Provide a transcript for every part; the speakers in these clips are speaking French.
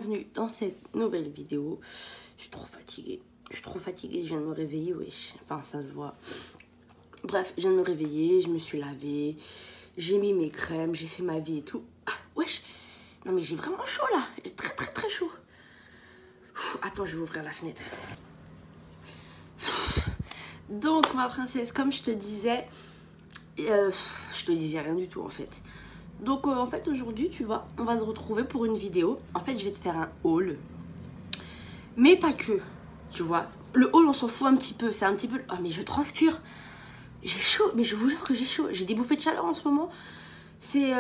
bienvenue dans cette nouvelle vidéo. Je suis trop fatiguée. Je viens de me réveiller, wesh. Enfin, ça se voit. Bref, je viens de me réveiller, je me suis lavée, j'ai mis mes crèmes, j'ai fait ma vie et tout. Ah, wesh. Non mais j'ai vraiment chaud là. J'ai très chaud. Attends, je vais ouvrir la fenêtre. Donc, ma princesse, comme je te disais, je te disais rien du tout en fait. Donc en fait aujourd'hui tu vois, on va se retrouver pour une vidéo. En fait je vais te faire un haul. Mais pas que, tu vois. Le haul on s'en fout un petit peu, c'est un petit peu... Oh mais je transpire. J'ai chaud, mais je vous jure que j'ai chaud. J'ai des bouffées de chaleur en ce moment. C'est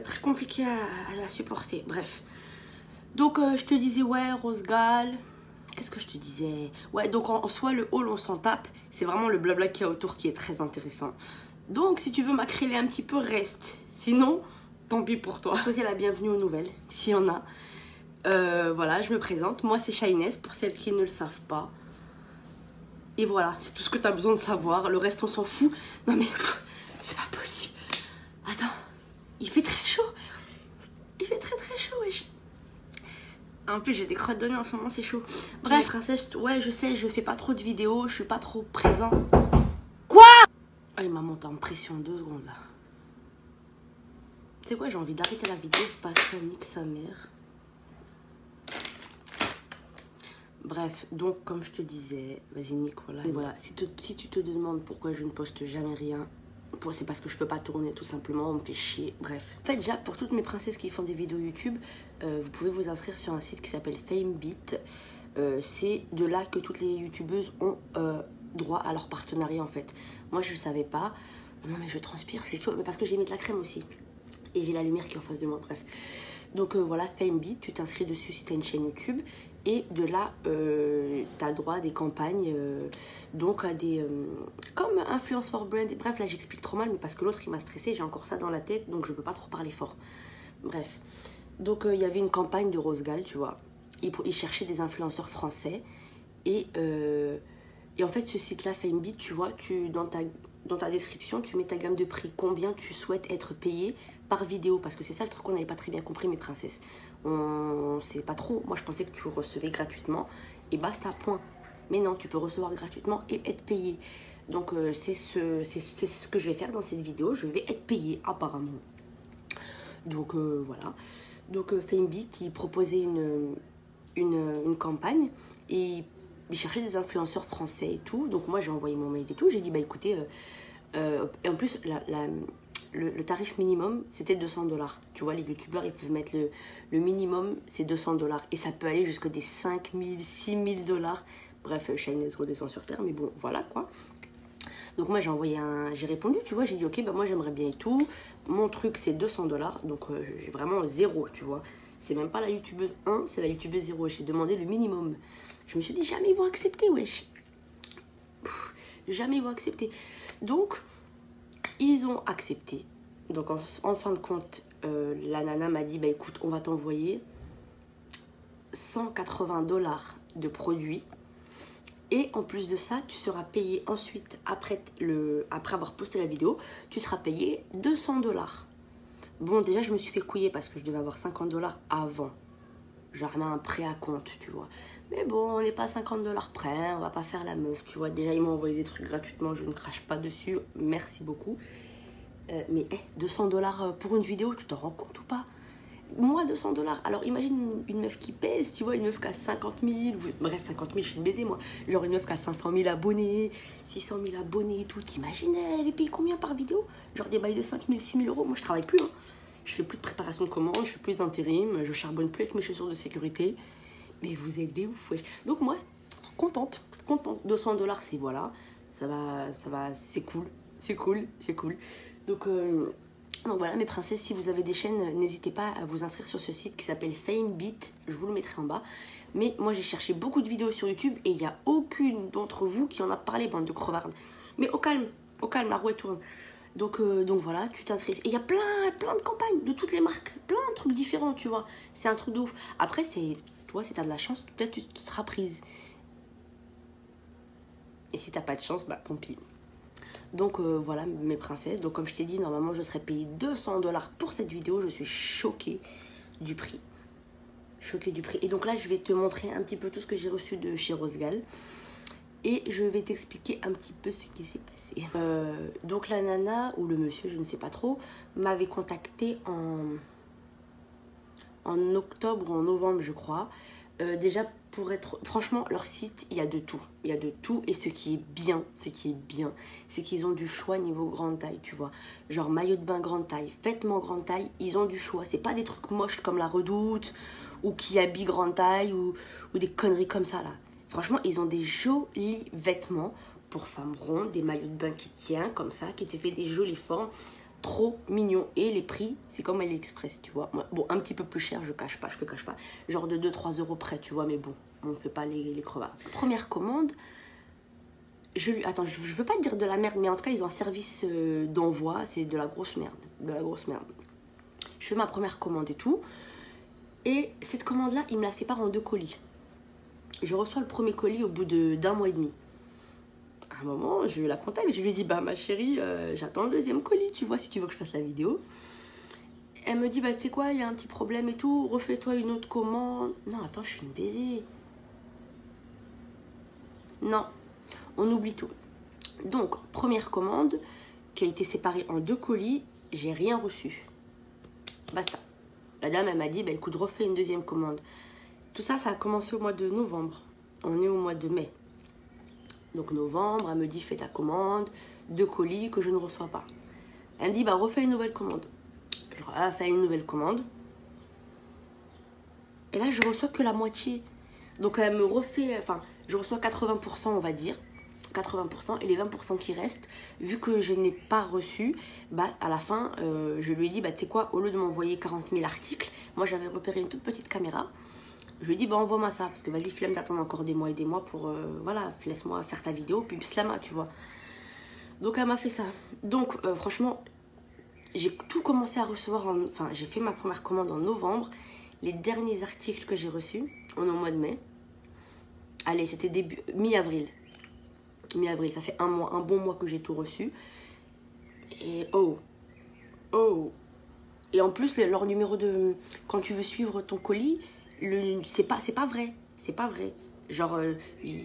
très compliqué à supporter. Bref. Donc je te disais ouais, Rose Gall. Qu'est-ce que je te disais? Ouais, donc en soi le haul on s'en tape. C'est vraiment le blabla qu'il y a autour qui est très intéressant. Donc si tu veux m'accréler un petit peu, reste. Sinon... tant pis pour toi. Souhaiter la bienvenue aux nouvelles, s'il y en a. Voilà, je me présente. Moi, c'est Shiness, pour celles qui ne le savent pas. Et voilà, c'est tout ce que tu as besoin de savoir. Le reste, on s'en fout. Non mais, c'est pas possible. Attends, il fait très chaud. Il fait très chaud, wesh. En plus, j'ai des crottes de nez en ce moment, c'est chaud. Bref, princesse, ouais, je sais, je fais pas trop de vidéos. Je suis pas trop présent. Quoi? Oh, il m'a monté en pression 2 secondes, là. Tu sais quoi, j'ai envie d'arrêter la vidéo parce que nique sa mère. Bref, donc comme je te disais, vas-y nique, voilà. Voilà, si tu te demandes pourquoi je ne poste jamais rien, c'est parce que je peux pas tourner tout simplement, on me fait chier, bref. En fait, déjà, pour toutes mes princesses qui font des vidéos YouTube, vous pouvez vous inscrire sur un site qui s'appelle FameBeat. C'est de là que toutes les youtubeuses ont droit à leur partenariat en fait. Moi, je savais pas. Non mais je transpire, c'est chaud, mais parce que j'ai mis de la crème aussi. Et j'ai la lumière qui est en face de moi, bref. Donc voilà, FameBeat, tu t'inscris dessus si tu as une chaîne YouTube. Et de là, tu as droit à des campagnes, donc à des... comme Influence for Brand. Bref, là j'explique trop mal, mais parce que l'autre il m'a stressé, j'ai encore ça dans la tête, donc je peux pas trop parler fort. Bref. Donc il y avait une campagne de Rose Gall, tu vois. Ils cherchaient des influenceurs français. Et en fait, ce site-là, FameBeat, tu vois, dans ta description, tu mets ta gamme de prix, combien tu souhaites être payé par vidéo, parce que c'est ça le truc qu'on n'avait pas très bien compris, mes princesses. On sait pas trop. Moi, je pensais que tu recevais gratuitement et basta, point. Mais non, tu peux recevoir gratuitement et être payé. Donc, c'est ce que je vais faire dans cette vidéo. Je vais être payé, apparemment. Donc, voilà. Donc, FameBeat, il proposait une campagne et il cherchait des influenceurs français et tout. Donc, moi, j'ai envoyé mon mail et tout. J'ai dit, bah écoutez... et en plus, le tarif minimum, c'était 200 $. Tu vois, les youtubeurs, ils peuvent mettre le minimum, c'est 200 $. Et ça peut aller jusqu'à des 5 000, 6 000 $. Bref, Shiness redescend sur terre, mais bon, voilà quoi. Donc moi, j'ai répondu, tu vois, j'ai dit, ok, bah moi, j'aimerais bien et tout. Mon truc, c'est 200 $. Donc, j'ai vraiment 0, tu vois. C'est même pas la youtubeuse 1, c'est la youtubeuse 0. J'ai demandé le minimum. Je me suis dit, jamais ils vont accepter, wesh. Jamais ils vont accepter. Donc, ils ont accepté. Donc, en fin de compte, la nana m'a dit, bah écoute, on va t'envoyer 180 $ de produits. Et en plus de ça, tu seras payé ensuite, après avoir posté la vidéo, tu seras payé 200 $. Bon, déjà, je me suis fait couiller parce que je devais avoir 50 $ avant. Genre, un prêt à compte, tu vois. Mais bon, on n'est pas à 50 $ près, on va pas faire la meuf, tu vois. Déjà, ils m'ont envoyé des trucs gratuitement, je ne crache pas dessus, merci beaucoup. Mais 200 $ pour une vidéo, tu t'en rends compte ou pas? Moi, 200 $. Alors, imagine une meuf qui pèse, tu vois, une meuf qui a 50 000, bref, 50 000, je suis une baisée, moi. Genre une meuf qui a 500 000 abonnés, 600 000 abonnés et tout. T'imagines, elle est payée combien par vidéo? Genre des bails de 5 000, 6 000 €. Moi, je travaille plus, hein. Je fais plus de préparation de commandes, je fais plus d'intérim, je charbonne plus avec mes chaussures de sécurité. Mais vous êtes des ouf, wesh. Donc moi, contente. 200 $, c'est voilà, ça va, c'est cool. Donc voilà, mes princesses, si vous avez des chaînes, n'hésitez pas à vous inscrire sur ce site qui s'appelle FameBeat. Je vous le mettrai en bas. Mais moi, j'ai cherché beaucoup de vidéos sur YouTube et il n'y a aucune d'entre vous qui en a parlé, bande de crevardes. Mais au calme, la roue tourne. Donc voilà, tu t'inscris. Et il y a plein de campagnes de toutes les marques, plein de trucs différents, tu vois. C'est un truc de ouf. Après, toi, si t'as de la chance, peut-être tu seras prise. Et si t'as pas de chance, bah tant pis. Donc voilà mes princesses. Donc comme je t'ai dit, normalement je serais payée 200 $ pour cette vidéo. Je suis choquée du prix. choquée du prix. Et donc là, je vais te montrer un petit peu tout ce que j'ai reçu de chez Rosegal. Et je vais t'expliquer un petit peu ce qui s'est passé. Donc la nana, ou le monsieur, je ne sais pas trop, m'avait contacté en octobre ou en novembre, je crois. Déjà, pour être... Franchement, leur site, il y a de tout. Il y a de tout. Et ce qui est bien, c'est qu'ils ont du choix niveau grande taille, tu vois. Genre maillot de bain grande taille, vêtements grande taille, ils ont du choix. C'est pas des trucs moches comme la Redoute, ou qui habillent grande taille, ou des conneries comme ça, là. Franchement, ils ont des jolis vêtements pour femmes rondes, des maillots de bain qui tiennent comme ça, qui te fait des jolies formes. Trop mignon. Et les prix, c'est comme AliExpress, tu vois. Bon, un petit peu plus cher, je te cache pas. Genre de 2-3 euros près, tu vois, mais bon, on fait pas les crevards. Première commande, attends, je veux pas te dire de la merde, mais en tout cas, ils ont un service d'envoi, c'est de la grosse merde. De la grosse merde. Je fais ma première commande et tout. Et cette commande-là, il me la sépare en 2 colis. Je reçois le premier colis au bout d'un mois et demi. À un moment, je la contacte et je lui dis, bah ma chérie, j'attends le deuxième colis, tu vois, si tu veux que je fasse la vidéo. Elle me dit, bah tu sais quoi, il y a un petit problème et tout, refais-toi une autre commande. Non, attends, je suis une baisée. Non, on oublie tout. Donc, première commande qui a été séparée en 2 colis, j'ai rien reçu. Basta. La dame, elle m'a dit, bah écoute, refais une deuxième commande. Tout ça, ça a commencé au mois de novembre. On est au mois de mai. Donc novembre, elle me dit, fais ta commande, 2 colis que je ne reçois pas. Elle me dit, bah refais une nouvelle commande. Je refais une nouvelle commande. Et là, je reçois que la moitié. Donc elle me refait, enfin, je reçois 80%, on va dire. 80%, et les 20% qui restent, vu que je n'ai pas reçu, bah à la fin, je lui ai dit, bah tu sais quoi, au lieu de m'envoyer 40 000 articles, moi j'avais repéré une toute petite caméra. Je lui ai dit, bah envoie-moi ça, parce que vas-y, flemme d'attendre encore des mois et des mois pour, voilà, laisse-moi faire ta vidéo, puis slama, tu vois. Donc elle m'a fait ça. Donc franchement, j'ai tout commencé à recevoir, enfin j'ai fait ma première commande en novembre. Les derniers articles que j'ai reçus, on est au mois de mai. Allez, c'était mi-avril. Mi-avril, ça fait un bon mois que j'ai tout reçu. Et oh. Et en plus, leur numéro de... Quand tu veux suivre ton colis, c'est pas vrai. C'est pas vrai. Genre,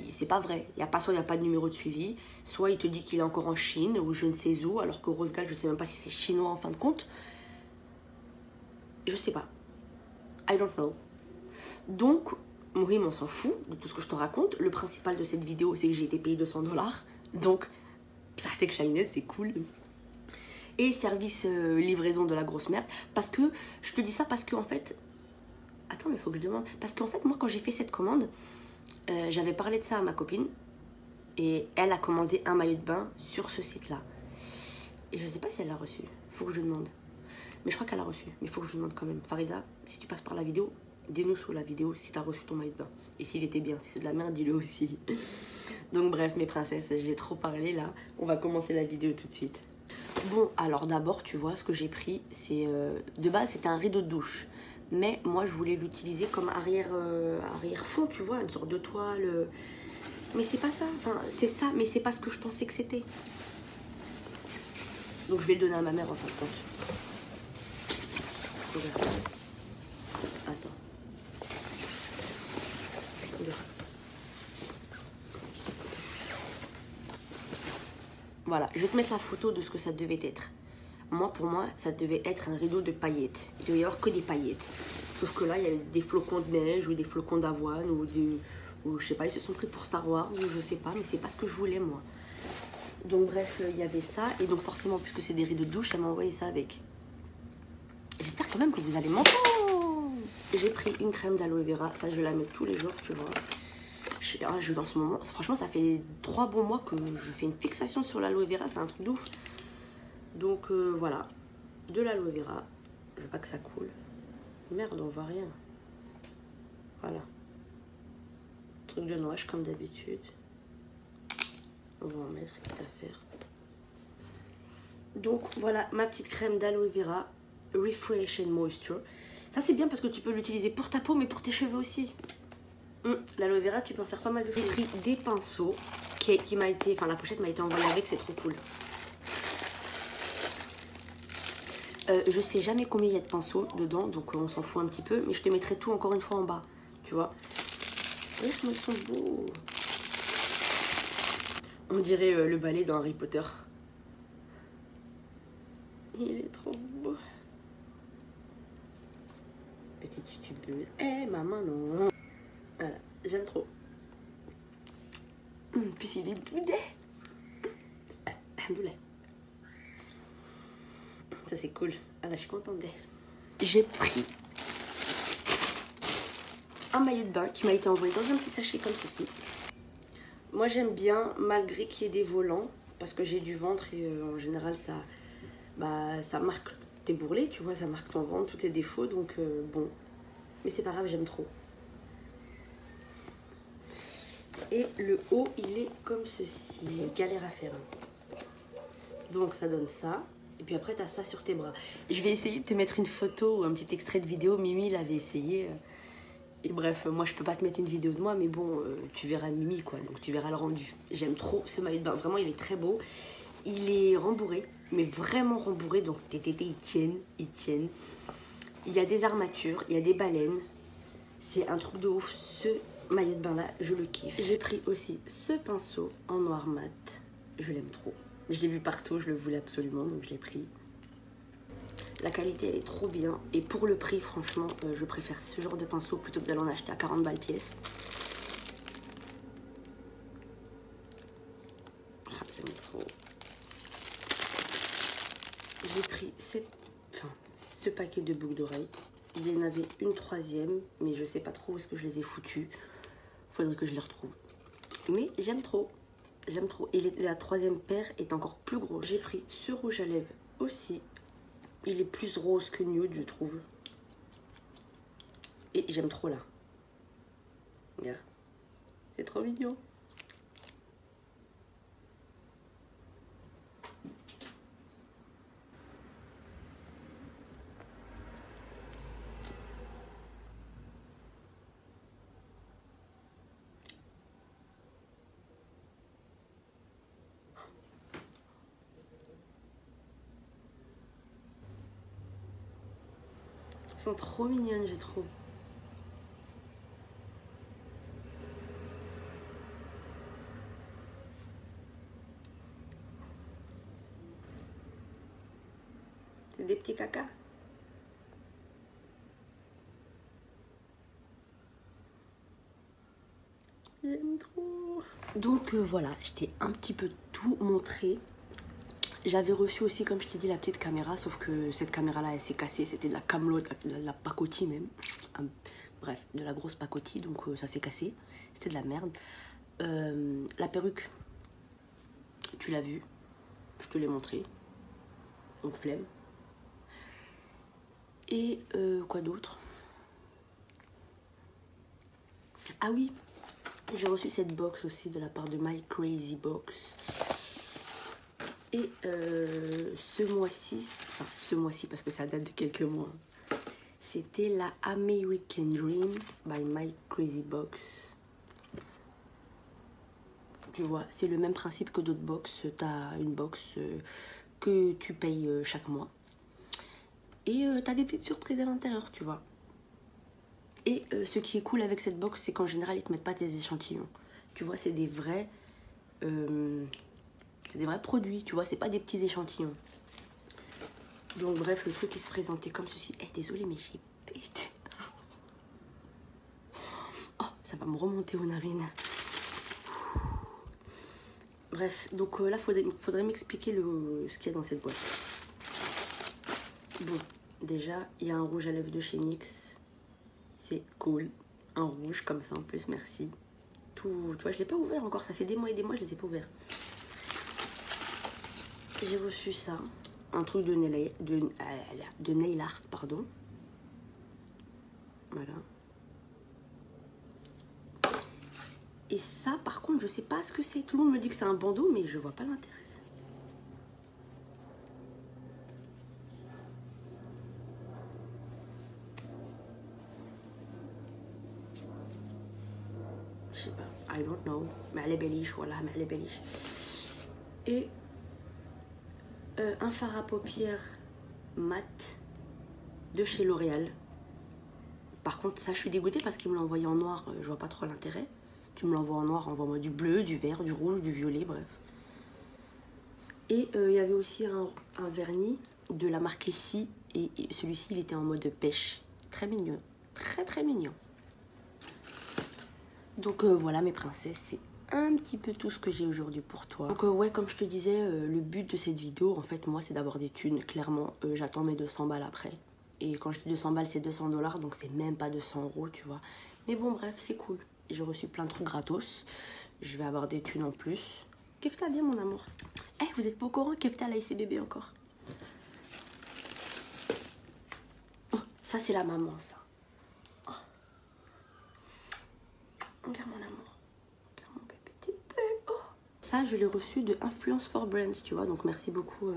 c'est pas vrai. Soit il n'y a pas de numéro de suivi, soit il te dit qu'il est encore en Chine ou je ne sais où, alors que Rosegal, je sais même pas si c'est chinois en fin de compte. Je sais pas. I don't know. Donc, Mourim, on s'en fout de tout ce que je te raconte. Le principal de cette vidéo, c'est que j'ai été payé 200 $. Donc, ça que Shine, c'est cool. Et service livraison de la grosse merde. Parce que, je te dis ça parce que en fait... Attends, mais il faut que je demande. Parce qu'en fait, moi, quand j'ai fait cette commande, j'avais parlé de ça à ma copine. Et elle a commandé un maillot de bain sur ce site-là. Et je sais pas si elle l'a reçu. Il faut que je demande. Mais je crois qu'elle a reçu. Mais il faut que je demande quand même. Farida, si tu passes par la vidéo, dis-nous sous la vidéo si tu as reçu ton maillot de bain. Et s'il était bien. Si c'est de la merde, dis-le aussi. Donc bref, mes princesses, j'ai trop parlé là. On va commencer la vidéo tout de suite. Bon, alors d'abord, tu vois, ce que j'ai pris, c'est... de base, c'était un rideau de douche. Mais moi, je voulais l'utiliser comme arrière-fond, tu vois, une sorte de toile. Mais c'est pas ça. Enfin, c'est ça, mais c'est pas ce que je pensais que c'était. Donc, je vais le donner à ma mère, en fin de compte. Regarde. Attends. Regarde. Voilà, je vais te mettre la photo de ce que ça devait être. Moi, pour moi, ça devait être un rideau de paillettes. Il devait y avoir que des paillettes. Sauf que là, il y a des flocons de neige ou des flocons d'avoine ou je sais pas, ils se sont pris pour Star Wars ou je sais pas, mais c'est pas ce que je voulais, moi. Donc bref, il y avait ça. Et donc forcément, puisque c'est des rideaux de douche, elle m'a envoyé ça avec. J'espère quand même que vous allez m'entendre. J'ai pris une crème d'aloe vera. Ça, je la mets tous les jours, tu vois. En ce moment, franchement, ça fait 3 bons mois que je fais une fixation sur l'aloe vera. C'est un truc de ouf. Donc voilà, de l'aloe vera. Je veux pas que ça coule. Merde, on voit rien. Voilà. Truc de noix comme d'habitude. On va en mettre, quitte à faire. Donc voilà, ma petite crème d'aloe vera. Refresh and Moisture. Ça c'est bien parce que tu peux l'utiliser pour ta peau mais pour tes cheveux aussi. L'aloe vera, tu peux en faire pas mal de choses. J'ai pris des pinceaux qui m'a été... Enfin, la pochette m'a été envoyée avec, c'est trop cool. Je sais jamais combien il y a de pinceaux dedans, donc on s'en fout un petit peu. Mais je te mettrai tout encore une fois en bas, tu vois. Regarde comment ils sont beaux. On dirait le balai dans Harry Potter. Il est trop beau. Petite youtubeuse. Eh, maman, non. Voilà, j'aime trop. Puis il est doudé. Alhamdoulilah. Ça c'est cool. Ah là, je suis contente d'elle. J'ai pris un maillot de bain qui m'a été envoyé dans un petit sachet comme ceci. Moi j'aime bien malgré qu'il y ait des volants parce que j'ai du ventre et en général ça, ça marque tes bourrelets, tu vois, ça marque ton ventre, tous tes défauts, donc bon. Mais c'est pas grave, j'aime trop. Et le haut il est comme ceci. C'est une galère à faire. Donc ça donne ça. Et puis après, tu as ça sur tes bras. Je vais essayer de te mettre une photo ou un petit extrait de vidéo. Mimi l'avait essayé. Et bref, moi, je peux pas te mettre une vidéo de moi. Mais bon, tu verras Mimi, quoi. Donc, tu verras le rendu. J'aime trop ce maillot de bain. Vraiment, il est très beau. Il est rembourré. Mais vraiment rembourré. Donc, tes tétés, ils tiennent. Ils tiennent. Il y a des armatures. Il y a des baleines. C'est un truc de ouf. Ce maillot de bain-là, je le kiffe. J'ai pris aussi ce pinceau en noir mat. Je l'aime trop. Je l'ai vu partout, je le voulais absolument, donc je l'ai pris. La qualité, elle est trop bien. Et pour le prix, franchement, je préfère ce genre de pinceau plutôt que d'aller en acheter à 40 balles pièce. Ah, j'aime trop. J'ai pris ce paquet de boucles d'oreilles. Il y en avait une troisième, mais je sais pas trop où est-ce que je les ai foutues. Faudrait que je les retrouve. Mais j'aime trop. J'aime trop. Et la troisième paire est encore plus gros. J'ai pris ce rouge à lèvres aussi. Il est plus rose que nude, je trouve. Et j'aime trop là. Regarde. C'est trop mignon. Elles sont trop mignonnes, je trouve. C'est des petits cacas. J'aime trop. Donc voilà, je t'ai un petit peu tout montré. J'avais reçu aussi, comme je t'ai dit, la petite caméra, sauf que cette caméra-là, elle s'est cassée. C'était de la camelote, de la pacotille même. Bref, de la grosse pacotille, donc ça s'est cassé. C'était de la merde. La perruque, tu l'as vue. Je te l'ai montré. Donc flemme. Et quoi d'autre? Ah oui, j'ai reçu cette box aussi de la part de My Crazy Box. Et ce mois-ci, enfin ce mois-ci parce que ça date de quelques mois, c'était la American Dream by My Crazy Box. Tu vois, c'est le même principe que d'autres box. Tu as une box que tu payes chaque mois. Et tu as des petites surprises à l'intérieur, tu vois. Et ce qui est cool avec cette box, c'est qu'en général, ils te mettent pas des échantillons. Tu vois, c'est des vrais produits, tu vois, c'est pas des petits échantillons. Donc bref, le truc il se présentait comme ceci. Eh, désolé, mais j'ai pété. Oh, ça va me remonter aux narines. Bref, donc là, faudrait m'expliquer ce qu'il y a dans cette boîte. Bon, déjà, il y a un rouge à lèvres de chez NYX. C'est cool. Un rouge comme ça en plus, merci. Tout, tu vois, je l'ai pas ouvert encore. Ça fait des mois et des mois, je les ai pas ouverts. J'ai reçu ça. Un truc de nail art, pardon. Voilà. Et ça, par contre, je sais pas ce que c'est. Tout le monde me dit que c'est un bandeau, mais je vois pas l'intérêt. Je sais pas. I don't know. Mais elle est belliche, voilà, mais elle est belliche. Et un fard à paupières mat de chez L'Oréal. Par contre, ça, je suis dégoûtée parce qu'il me l'a envoyé en noir. Je vois pas trop l'intérêt. Tu me l'envoies en noir, envoie-moi du bleu, du vert, du rouge, du violet, bref. Et il y avait aussi un vernis de la marque Essie. Et celui-ci, il était en mode pêche. Très mignon. Très, très mignon. Donc voilà, mes princesses, c'est un petit peu tout ce que j'ai aujourd'hui pour toi. Donc ouais, comme je te disais, le but de cette vidéo, en fait, moi, c'est d'avoir des thunes. Clairement, j'attends mes 200 balles après. Et quand je dis 200 balles, c'est 200 $, donc c'est même pas 200 €, tu vois. Mais bon, bref, c'est cool. J'ai reçu plein de trucs gratos. Je vais avoir des thunes en plus. Kefta, bien mon amour. Eh, vous êtes pas au courant, Kefta, elle a eu ses bébés encore. Oh, ça, c'est la maman, ça. Oh. Regarde mon amour. Regarde mon bébé, petit peu. Oh. Ça, je l'ai reçu de Influence for Brands, tu vois. Donc, merci beaucoup.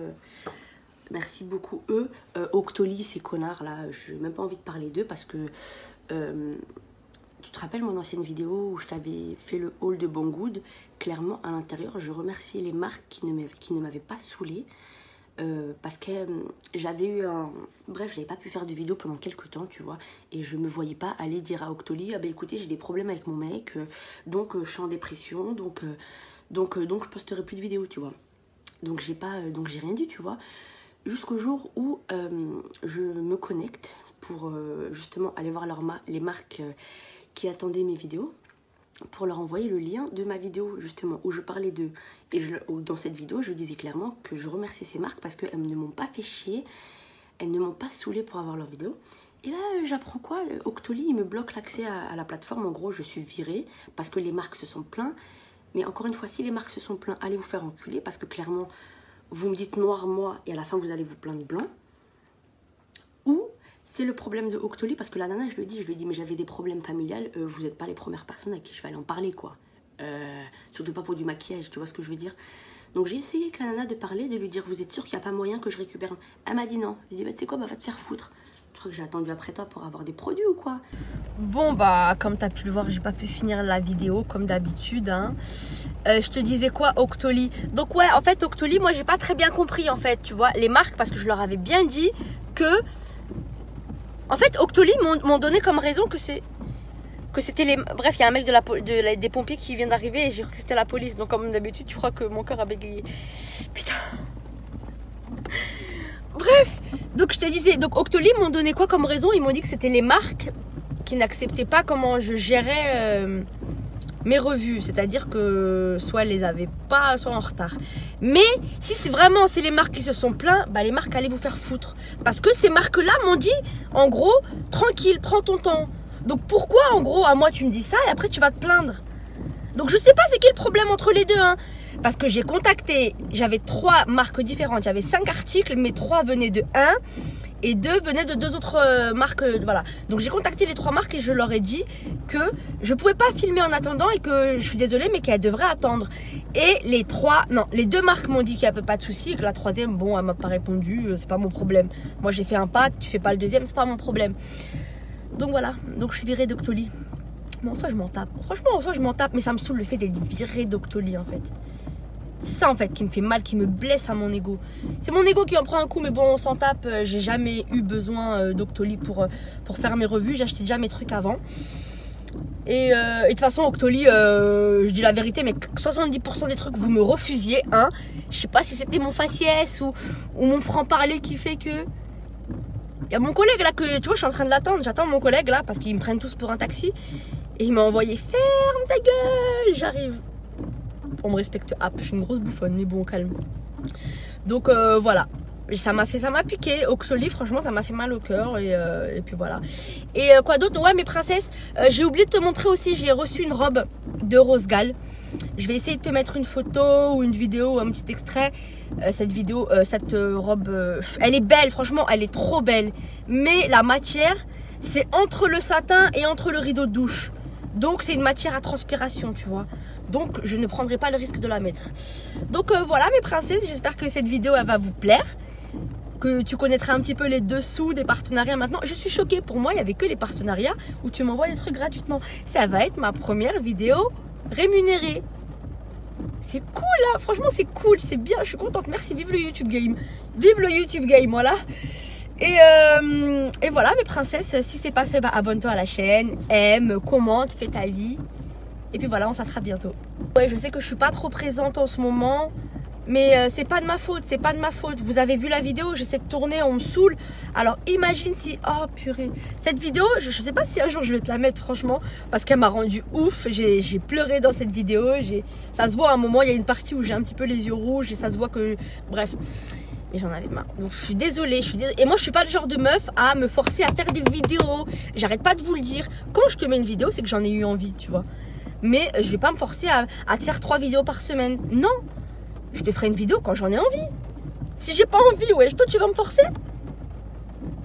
Merci beaucoup eux. Octoly, ces connards là, je n'ai même pas envie de parler d'eux parce que tu te rappelles mon ancienne vidéo où je t'avais fait le haul de Banggood. Clairement à l'intérieur, je remercie les marques qui ne m'avaient pas saoulée parce que j'avais eu un... Bref, je n'avais pas pu faire de vidéo pendant quelques temps, tu vois, et je me voyais pas aller dire à Octoly, ah bah écoutez, j'ai des problèmes avec mon mec, donc je suis en dépression, donc je posterai plus de vidéos, tu vois. Donc j'ai rien dit, tu vois. Jusqu'au jour où je me connecte pour justement aller voir les marques qui attendaient mes vidéos pour leur envoyer le lien de ma vidéo justement où je parlais d'eux. Et dans cette vidéo, je disais clairement que je remerciais ces marques parce qu'elles ne m'ont pas fait chier, elles ne m'ont pas saoulée pour avoir leur vidéo. Et là, j'apprends quoi? Octoly, il me bloque l'accès à la plateforme. En gros, je suis virée parce que les marques se sont plaintes. Mais encore une fois, si les marques se sont plaintes, allez vous faire enculer parce que clairement... Vous me dites noir moi et à la fin vous allez vous plaindre blanc. Ou c'est le problème de Octoly parce que la nana je lui dis mais j'avais des problèmes familiales, vous n'êtes pas les premières personnes à qui je vais aller en parler quoi. Surtout pas pour du maquillage, tu vois ce que je veux dire. Donc j'ai essayé avec la nana de parler, de lui dire vous êtes sûr qu'il n'y a pas moyen que je récupère. Elle m'a dit non. Je lui ai dit bah tu sais quoi, bah va te faire foutre. Tu crois que j'ai attendu après toi pour avoir des produits ou quoi? Bon bah comme tu as pu le voir, j'ai pas pu finir la vidéo comme d'habitude hein. Je te disais quoi, Octoly? Donc ouais, en fait Octoly, moi j'ai pas très bien compris en fait, tu vois, les marques, parce que je leur avais bien dit que en fait Octoly m'ont donné comme raison que c'était les... Bref, il y a un mec des pompiers qui vient d'arriver et j'ai cru que c'était la police. Donc comme d'habitude, tu crois que mon cœur a bégayé. Putain. Bref, donc je te disais, donc Octoly m'ont donné quoi comme raison? Ils m'ont dit que c'était les marques qui n'acceptaient pas comment je gérais mes revues, c'est-à-dire que soit elles les avaient pas, soit en retard. Mais si c'est vraiment c'est les marques qui se sont plaintes, bah les marques allaient vous faire foutre. Parce que ces marques-là m'ont dit, en gros, tranquille, prends ton temps. Donc pourquoi en gros à moi tu me dis ça et après tu vas te plaindre? Donc je sais pas c'est qui le problème entre les deux hein. Parce que j'ai contacté, j'avais 3 marques différentes, j'avais 5 articles, mais 3 venaient de 1 et 2 venaient de 2 autres marques, voilà. Donc j'ai contacté les 3 marques et je leur ai dit que je pouvais pas filmer en attendant et que je suis désolée mais qu'elles devraient attendre. Et les 2 marques m'ont dit qu'il n'y avait pas de souci et que la 3e, bon, elle m'a pas répondu, c'est pas mon problème. Moi j'ai fait un pas, tu fais pas le 2e, c'est pas mon problème. Donc voilà, donc je suis virée d'Octoly. Mais en soi je m'en tape, franchement en soi je m'en tape, mais ça me saoule le fait d'être virée d'Octoly en fait. C'est ça en fait qui me fait mal, qui me blesse à mon ego. C'est mon ego qui en prend un coup, mais bon on s'en tape. J'ai jamais eu besoin d'Octoly pour faire mes revues, j'achetais déjà mes trucs avant. Et de toute façon Octoly, je dis la vérité, mais 70% des trucs vous me refusiez, hein. Je sais pas si c'était mon faciès ou mon franc-parler qui fait que... Il y a mon collègue là que, tu vois, je suis en train de l'attendre, j'attends mon collègue là parce qu'ils me prennent tous pour un taxi. Et il m'a envoyé, ferme ta gueule, j'arrive. On me respecte, je suis une grosse bouffonne, mais bon, calme. Donc voilà, ça m'a piqué. Octoly, franchement, ça m'a fait mal au cœur. Et puis voilà. Et quoi d'autre? Ouais, mes princesses, j'ai oublié de te montrer aussi, j'ai reçu une robe de Rose Gall. Je vais essayer de te mettre une photo ou une vidéo ou un petit extrait. Cette robe, elle est belle, franchement, elle est trop belle. Mais la matière, c'est entre le satin et entre le rideau de douche. Donc c'est une matière à transpiration, tu vois. Donc je ne prendrai pas le risque de la mettre. Donc voilà mes princesses, j'espère que cette vidéo elle va vous plaire. Que tu connaîtras un petit peu les dessous des partenariats maintenant. Je suis choquée, pour moi il n'y avait que les partenariats où tu m'envoies des trucs gratuitement. Ça va être ma première vidéo rémunérée. C'est cool là, franchement c'est cool, c'est bien, je suis contente, merci, vive le YouTube Game. Vive le YouTube Game, voilà. Et voilà mes princesses, si c'est pas fait, bah, abonne-toi à la chaîne, aime, commente, fais ta vie. Et puis voilà, on s'attrape bientôt. Ouais, je sais que je suis pas trop présente en ce moment, mais c'est pas de ma faute, c'est pas de ma faute. Vous avez vu la vidéo, j'essaie de tourner, on me saoule. Alors imagine si, oh purée, cette vidéo, je sais pas si un jour je vais te la mettre franchement, parce qu'elle m'a rendu ouf. J'ai pleuré dans cette vidéo, ça se voit à un moment, il y a une partie où j'ai un petit peu les yeux rouges et ça se voit que, bref. Et j'en avais marre. Donc je suis désolée, Et moi je suis pas le genre de meuf à me forcer à faire des vidéos. J'arrête pas de vous le dire. Quand je te mets une vidéo, c'est que j'en ai eu envie, tu vois. Mais je vais pas me forcer à te faire 3 vidéos par semaine. Non. Je te ferai une vidéo quand j'en ai envie. Si j'ai pas envie, ouais, toi tu vas me forcer.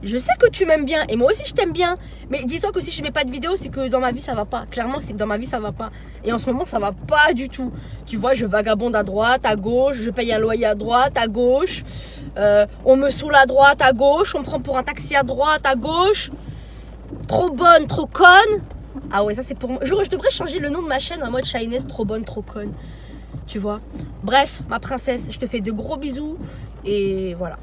Je sais que tu m'aimes bien et moi aussi je t'aime bien. Mais dis-toi que si je mets pas de vidéo, c'est que dans ma vie ça va pas. Clairement, c'est que dans ma vie ça va pas. Et en ce moment ça va pas du tout. Tu vois, je vagabonde à droite, à gauche, je paye un loyer à droite, à gauche. On me saoule à droite, à gauche. On me prend pour un taxi à droite, à gauche. Trop bonne, trop conne. Ah ouais, ça c'est pour moi. Je devrais changer le nom de ma chaîne en mode Shiness, trop bonne, trop conne. Tu vois. Bref, ma princesse, je te fais de gros bisous. Et voilà.